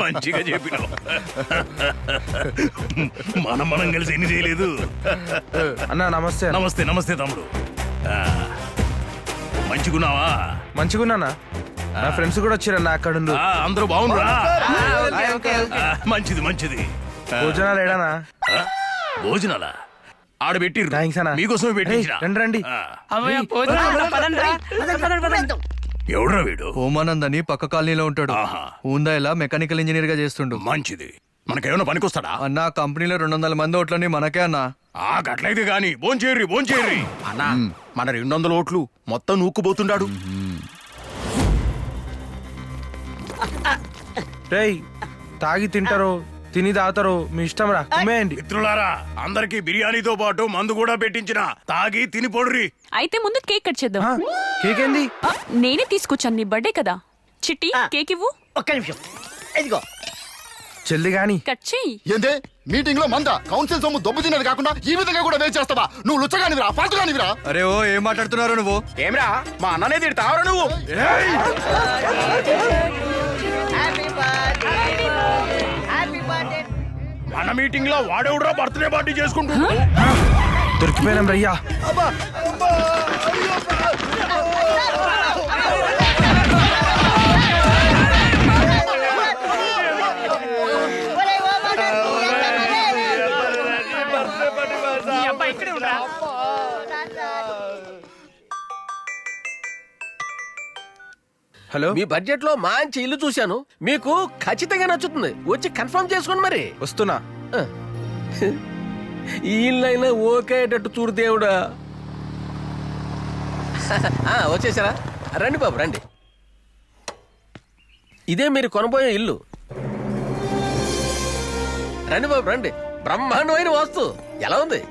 మంచిగా చెప్పినావు. మనం కలిసి ఎన్ని చేయలేదు. అన్నా నమస్తే. నమస్తే నమస్తే తమ్ముడు. మంచిగున్నావా? మంచిగున్నానా? నా ఫ్రెండ్స్ కూడా వచ్చారన్నా అక్కడ. అందరూ బాగున్నారా? మంచిది మంచిది. భోజనాలు ఏడానా? భోజనాలా? ఆడబెట్టి థ్యాంక్స్ అన్నా. మీకోసమే పెట్టించిన. రండి. ఎవడ్రా వీడు? ఓమానందని పక్క కాలనీలో ఉంటాడు. ఊందాయిలా మెకానికల్ ఇంజనీర్ గా చేస్తుండు. మంచిది. మనకేమైనా పనికొస్తాడా? అన్న కంపెనీలో 200 మంది ఓట్లని మనకే అన్నా. గట్లయితే గాని భోంచేర్రి. అన్నా మన 200 ఓట్లు మొత్తం నూక్కుపోతుండాడు. రేయ్, తాగి తింటారో తిని తాగుతారో మీ ఇష్టం రా. మిత్రులారా, అందరికి బిర్యానీతో పాటు మందు కూడా పెట్టించిన. తాగి తిని పొడ్రి. అయితే ముందు కేక్ కట్ చేద్దాం. కేక్ ఏంది? నేనే తీసుకొచ్చాను, నీ బర్త్డే కదా. చిట్టి కేక్ ఇవ్వు. ఒక్క నిమిషం, ఇదిగో. జల్ది గాని కట్ చెయ్యి. ఏందే మీటింగ్ లో మంద కౌన్సిల్ సొమ్ము దొబ్బు తిన్నది కాకుండా ఈ విధంగా కూడా వేస్ట్ చేస్తావా? నువ్వు లుచ్చగానివిరా, ఫాల్తుగానివిరా. అరే ఓ ఏం మాట్లాడుతున్నారు నువ్వు? ఏమ్రా మా అన్ననే తిడతావరా నువ్వు? మన మీటింగ్ లో వాడెవడరా బర్త్డే పార్టీ చేసుకుంటున్నా? దొరికిపోయినాం రయ్యా. హలో, మీ బడ్జెట్ లో మంచి ఇల్లు చూశాను, మీకు ఖచ్చితంగా నచ్చుతుంది. వచ్చి కన్ఫర్మ్ చేసుకోండి. మరి వస్తున్నా. ఈ ఇల్లైనా ఓకేటట్టు చూడు దేవుడా. వచ్చేసారా? రండి బాబు రండి. ఇదే మీరు కొనబోయే ఇల్లు. రండి బాబు రండి. బ్రహ్మాండమైన వాస్తు. ఎలా ఉంది?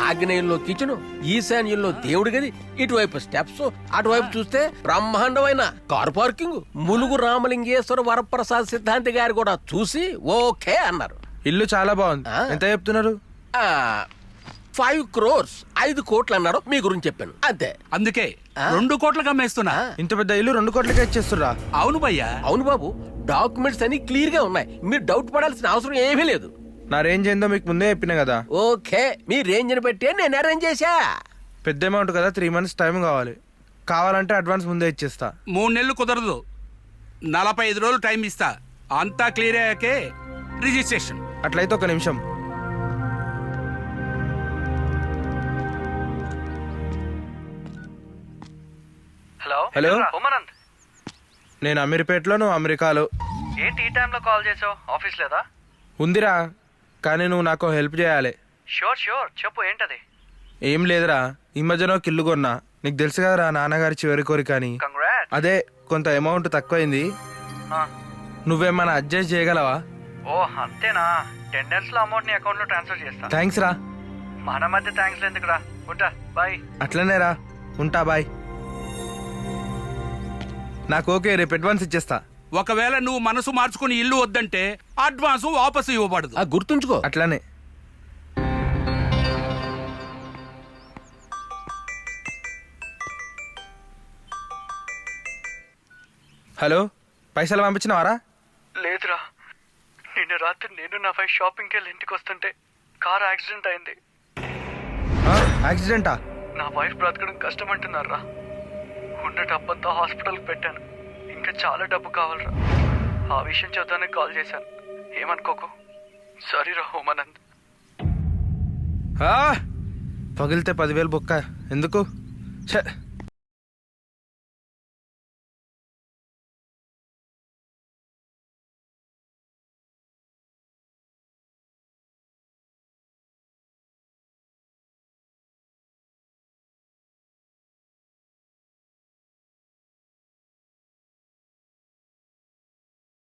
ఆగ్నేయంలో కిచెను, ఈశాన్యంలో దేవుడి గది, ఇటువైపు స్టెప్స్, అటువైపు చూస్తే బ్రహ్మాండమైన కారు పార్కింగ్. ములుగు రామలింగేశ్వర వరప్రసాద్ సిద్ధాంతి గారు కూడా చూసి ఓకే అన్నారు. ఇల్లు చాలా బాగుంది. ఎంత చెప్తున్నారు? 5 crores, 5 కోట్లు అన్నారు. మీ గురించి చెప్పాను అంతే. అందుకే 2 కోట్లకు అమ్మేస్తున్నా. ఇంత పెద్ద ఇల్లు 2 కోట్లకే ఇచ్చేస్తుర్రా? అవును భయ్యా. అవును బాబు, డాక్యుమెంట్స్ అన్ని క్లియర్ గా ఉన్నాయి. మీరు డౌట్ పడాల్సిన అవసరం ఏమీ లేదు. నా రేంజ్ ఏందో మీకు ముందే చెప్పిన కదా. ఓకే, మీ రేంజ్ ని బట్టి నేను అరేంజ్ చేశా. పెద్ద అమౌంట్ కదా, 3 months టైం కావాలంటే అడ్వాన్స్ ముందే ఇచ్చేస్తా. 3 నెలలు కుదరదు, 45 రోజులు టైం ఇస్తా. అంతా క్లియర్ అయ్యాకే రిజిస్ట్రేషన్. అట్లయితే ఒక నిమిషం. హలో, నేను అమీర్పేటలో, నువ్వు అమెరికాలో. ఏంటి ఈ టైంలో కాల్ చేసావు? ఆఫీస్ లేదా? ఉందిరా, కానీ నువ్వు నాకు హెల్ప్ చేయాలి. షూర్ చెప్పు, ఏంటది? ఏం లేదురా, ఈ మధ్యన ఒక ఇల్లు కొన్నా. నీకు తెలుసు కదరా, నాన్నగారి చివరి కోరిక అని. కంగ్రాట్స్. అదే కొంత అమౌంట్ తక్కువైంది. నువ్వేమన్నా అడ్జస్ట్ చేయగలవా? ఓ అంతేనా? 10 days లో అమౌంట్ నీ అకౌంట్ లో ట్రాన్స్ఫర్ చేస్తా. థ్యాంక్స్ రా. మన మధ్య థ్యాంక్స్ ఎందుకురా? ఉంటా, బాయ్. అట్లనే రా, ఉంటా, బాయ్. నాకు ఓకే, రేపు అడ్వాన్స్ ఇచ్చేస్తా. ఒకవేళ నువ్వు మనసు మార్చుకుని ఇల్లు వద్దంటే అడ్వాన్స్ వాపసు ఇవ్వబడదు. గుర్తుంచుకో. అట్లనే. హలో, పైసలు పంపించినవారా? లేదురా, నిన్న రాత్రి నేను నా వైఫ్ షాపింగ్కి వెళ్ళి ఇంటికి వస్తుంటే కార్ యాక్సిడెంట్ అయింది. యాక్సిడెంటా? నా వైఫ్ బ్రతకడం కష్టం అంటున్నారా. ఉన్న డబ్బంతా హాస్పిటల్కి పెట్టాను. ఇంకా చాలా డబ్బు కావాలరా. ఆ విషయం చూద్దానికి కాల్ చేశాను. ఏమనుకోకు. సారీ రా ఓమానంద్. పగిలితే 10,000 బొక్క ఎందుకు? ఛే.